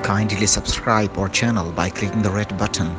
Kindly subscribe our channel by clicking the red button.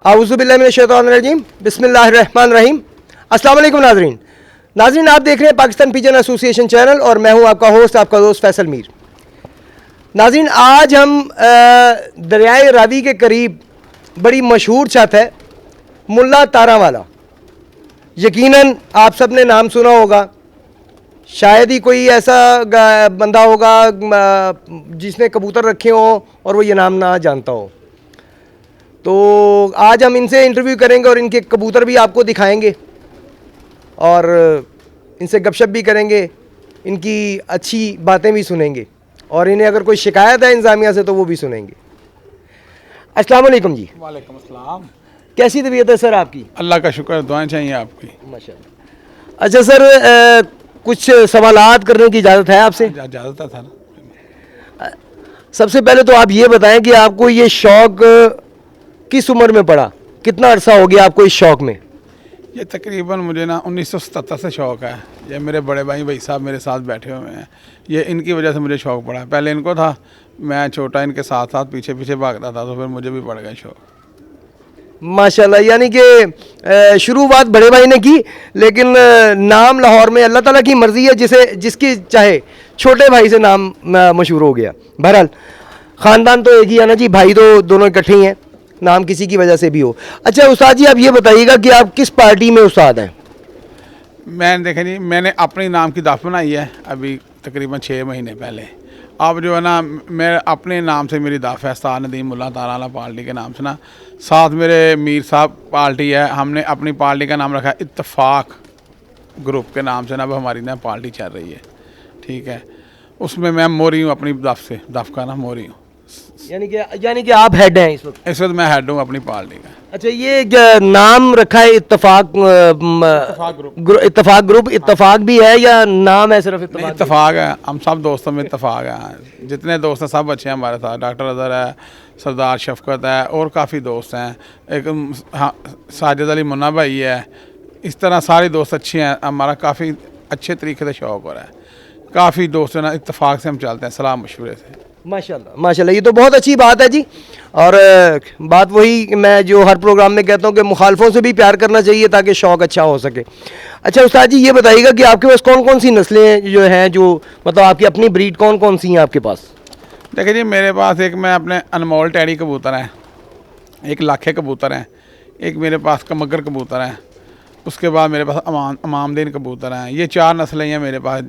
आऊज़ुबिल्लाहिमिनश्शैतानिर्रजीम बिस्मिल्लाहिर्रहमानिर्रहीम। अस्सलाम वालेकुम नाज़रीन, आप देख रहे हैं पाकिस्तान पिजन एसोसिएशन चैनल और मैं हूं आपका होस्ट, आपका दोस्त फैसल मीर। नाज़रीन, आज हम दरियाए रावी के करीब बड़ी मशहूर छत है मुल्ला तारा वाला। यकीनन आप सब ने नाम सुना होगा, शायद ही कोई ऐसा बंदा होगा जिसने कबूतर रखे हों और वो ये नाम ना जानता हो। तो आज हम इनसे इंटरव्यू करेंगे और इनके कबूतर भी आपको दिखाएंगे और इनसे गपशप भी करेंगे, इनकी अच्छी बातें भी सुनेंगे और इन्हें अगर कोई शिकायत है इंतज़ामिया से तो वो भी सुनेंगे। अस्सलाम वालेकुम जी। वालेकुम अस्सलाम। कैसी तबीयत है सर आपकी? अल्लाह का शुक्र, दुआएं चाहिए आपकी। माशाल्लाह। अच्छा सर, कुछ सवालात करने की इजाज़त है आपसे? इजाज़त था ना। सबसे पहले तो आप ये बताएं कि आपको ये शौक़ किस उम्र में पड़ा, कितना अरसा हो गया आपको इस शौक़ में? ये तकरीबन मुझे ना 1977 से शौक़ है। ये मेरे बड़े भाई साहब मेरे साथ बैठे हुए हैं, ये इनकी वजह से मुझे शौक़ पड़ा। पहले इनको था, मैं छोटा इनके साथ साथ पीछे पीछे भागता था, तो फिर मुझे भी पड़ गया शौक़। माशाल्लाह, यानी कि शुरुआत बड़े भाई ने की, लेकिन नाम लाहौर में अल्लाह ताला की मर्ज़ी है, जिसकी चाहे छोटे भाई से नाम मशहूर हो गया। बहरहाल ख़ानदान तो एक ही है ना जी, भाई तो दोनों इकट्ठे ही हैं, नाम किसी की वजह से भी हो। अच्छा उस्ताद जी, आप ये बताइएगा कि आप किस पार्टी में उस्ताद हैं? मैंने देखा जी, मैंने अपने नाम की दफ़ बनाई है अभी तकरीबन 6 महीने पहले। अब जो है ना, मैं अपने नाम से मेरी दफ़ है उस्ताद नदीम मुल्ला तारा पार्टी के नाम से ना। साथ मेरे मीर साहब पार्टी है, हमने अपनी पार्टी का नाम रखा है इत्तफाक ग्रुप के नाम से ना। अब हमारी ना पार्टी चल रही है, ठीक है। उसमें मैं मोरी हूँ, अपनी दफ़ का ना मोरी हूँ। यानी कि आप हेड हैं इस वक्त? इस वक्त मैं हेड हूँ अपनी पार्टी का। अच्छा, ये नाम रखा है इत्तफाक ग्रुप, इत्तफाक भी है या नाम है सिर्फ इत्तफाक है? हम सब दोस्तों में इत्तफाक है, जितने दोस्त हैं सब अच्छे हैं हमारे साथ। डॉक्टर अजहर है, सरदार शफकत है और काफ़ी दोस्त हैं, एक साजिद अली मुन्ना भाई है। इस तरह सारे दोस्त अच्छे हैं, हमारा काफ़ी अच्छे तरीके से शौक़ हो रहा है। काफ़ी दोस्त हैं ना, इत्तफाक से हम चलते हैं, सलाह मशवरे से। माशाल्लाह माशाल्लाह, ये तो बहुत अच्छी बात है जी। और बात वही मैं जो हर प्रोग्राम में कहता हूँ कि मुखालफों से भी प्यार करना चाहिए ताकि शौक़ अच्छा हो सके। अच्छा उस्ताद जी, ये बताइएगा कि आपके पास कौन कौन सी नस्लें जो हैं, जो मतलब आपकी अपनी ब्रीड कौन कौन सी हैं आपके पास? देखिए जी, मेरे पास एक मैं अपने अनमोल टैडी कबूतर हैं, एक लाखे कबूतर हैं, एक मेरे पास कमगर कबूतर हैं, उसके बाद मेरे पास अमामदीन कबूतर हैं। ये 4 नस्लें हैं मेरे पास।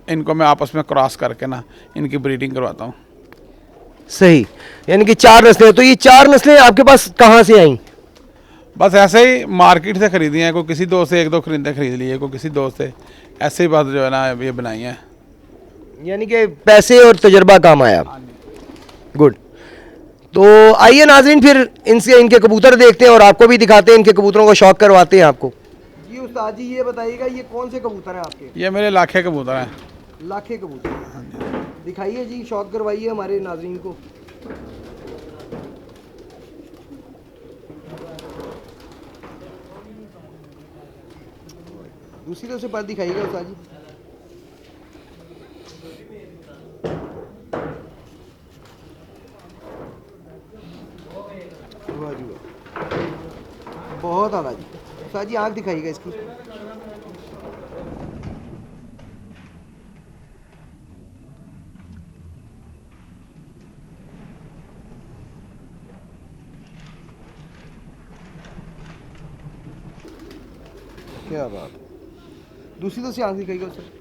इनको मैं आपस में क्रॉस करके ना इनकी ब्रीडिंग करवाता हूँ। सही, यानी कि 4 नस्लें। तो ये 4 नस्लें आपके पास कहाँ से आई? बस ऐसे ही मार्केट से ख़रीदी हैं, कोई किसी दोस्त से 1-2 खरीदे खरीद लिए, कोई किसी दोस्त से, ऐसे ही बात जो है ना ये बनाई हैं। यानी कि पैसे और तजर्बा काम आया। गुड। तो आइए नाज़रीन, फिर इनके कबूतर देखते हैं और आपको भी दिखाते हैं, इनके कबूतरों का शौक़ करवाते हैं आपको। जी उस्ताद जी, ये बताइएगा ये कौन से कबूतर हैं आपके? ये मेरे लाखे कबूतर हैं। लाखे कबूतर? हाँ जी। दिखाइए जी, शौक़ करवाइए हमारे नाज़रीन को। दूसरी तरफ से पर दिखाइएगा उस्ताद जी। वाह जी वाह, बहुत आला जी। उस्ताद जी आँख दिखाइएगा इसकी। क्या बात है, दूसरी तरफ से आँख दिखाइएगा उस्ताद।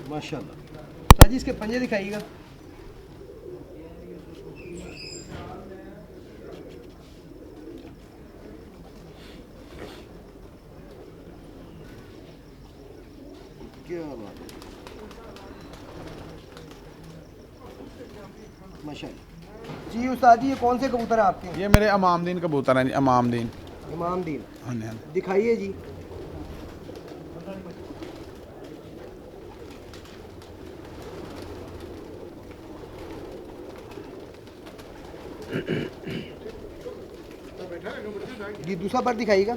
माशाल्लाह। उस्ताद जी इसके पंजे दिखाइएगा। क्या बात है, माशाल्लाह जी। उस्ताद जी ये कौन से कबूतर हैं आपके? ये मेरे अमामदीन कबूतर हैं जी, अमामदीन। इमामदीन, हाँ जी, हाँ जी। दिखाइए जी। जी दूसरा पर दिखाइएगा।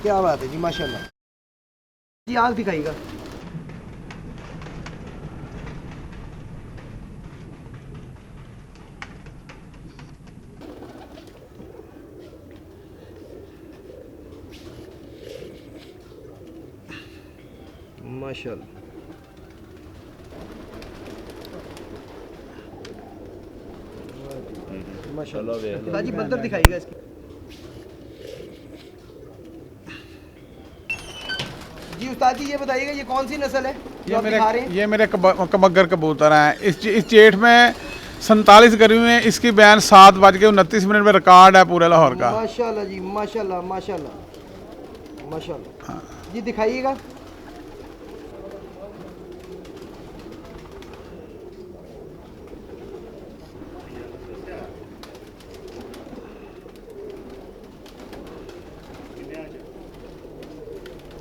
क्या बात है जी, माशाल्लाह जी। आँख दिखाइएगा। माशाल्लाह, माशाल्लाह जी। बंदर दिखाइएगा इसकी। जी उस्ताद जी ये बताइएगा ये कौन सी नस्ल है जो आप दिखा रहे हैं? ये मेरे कबग्गर कबूतर हैं। इस जेठ में 47 गर्मी में इसकी बयान 7:29 में रिकॉर्ड है पूरे लाहौर का। माशाल्लाह जी, माशाल्लाह माशाल्लाह माशाल्लाह। हाँ। जी दिखाइएगा।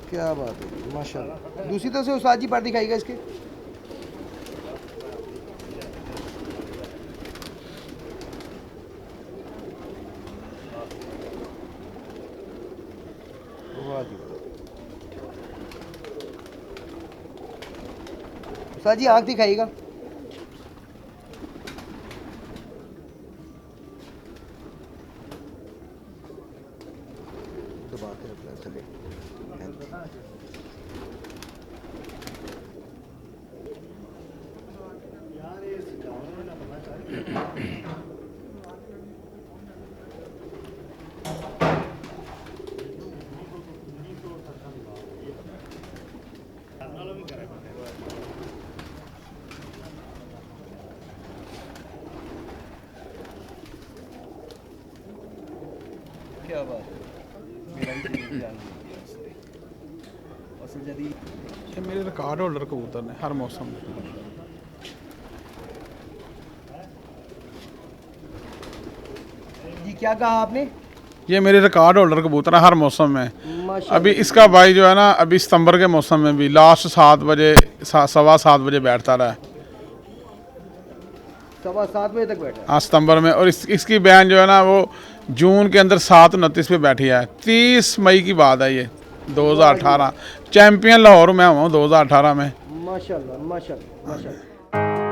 क्या बात है, माशाल्लाह। दूसरी तरफ से उस्ताद जी पर दिखाइएगा इसके। वाह जी वाह। उस्ताद जी आँख दिखाइएगा। दबा के रखना है, चले। क्या बात है, मेरा भी दिल जान गया इससे। असल जदीद ये मेरे रिकॉर्ड होल्डर कबूतर ने हर मौसम में। जी क्या कहा आपने? ये मेरे रिकॉर्ड होल्डर कबूतर है हर मौसम में। माशाल्लाह। अभी इसका भाई जो है ना, अभी सितंबर के मौसम में भी लास्ट 7 बजे 7:15 बजे बैठता रहा है। 7:15 बजे तक बैठा है। हाँ सितंबर में। और इसकी बयान जो है ना वो जून के अंदर 7:29 पे बैठी है। 30 मई की बात है ये, 2018। चैम्पियन लाहौर में हुआ हूँ 2018 में। माशाल्लाह माशाल्लाह माशाल्लाह।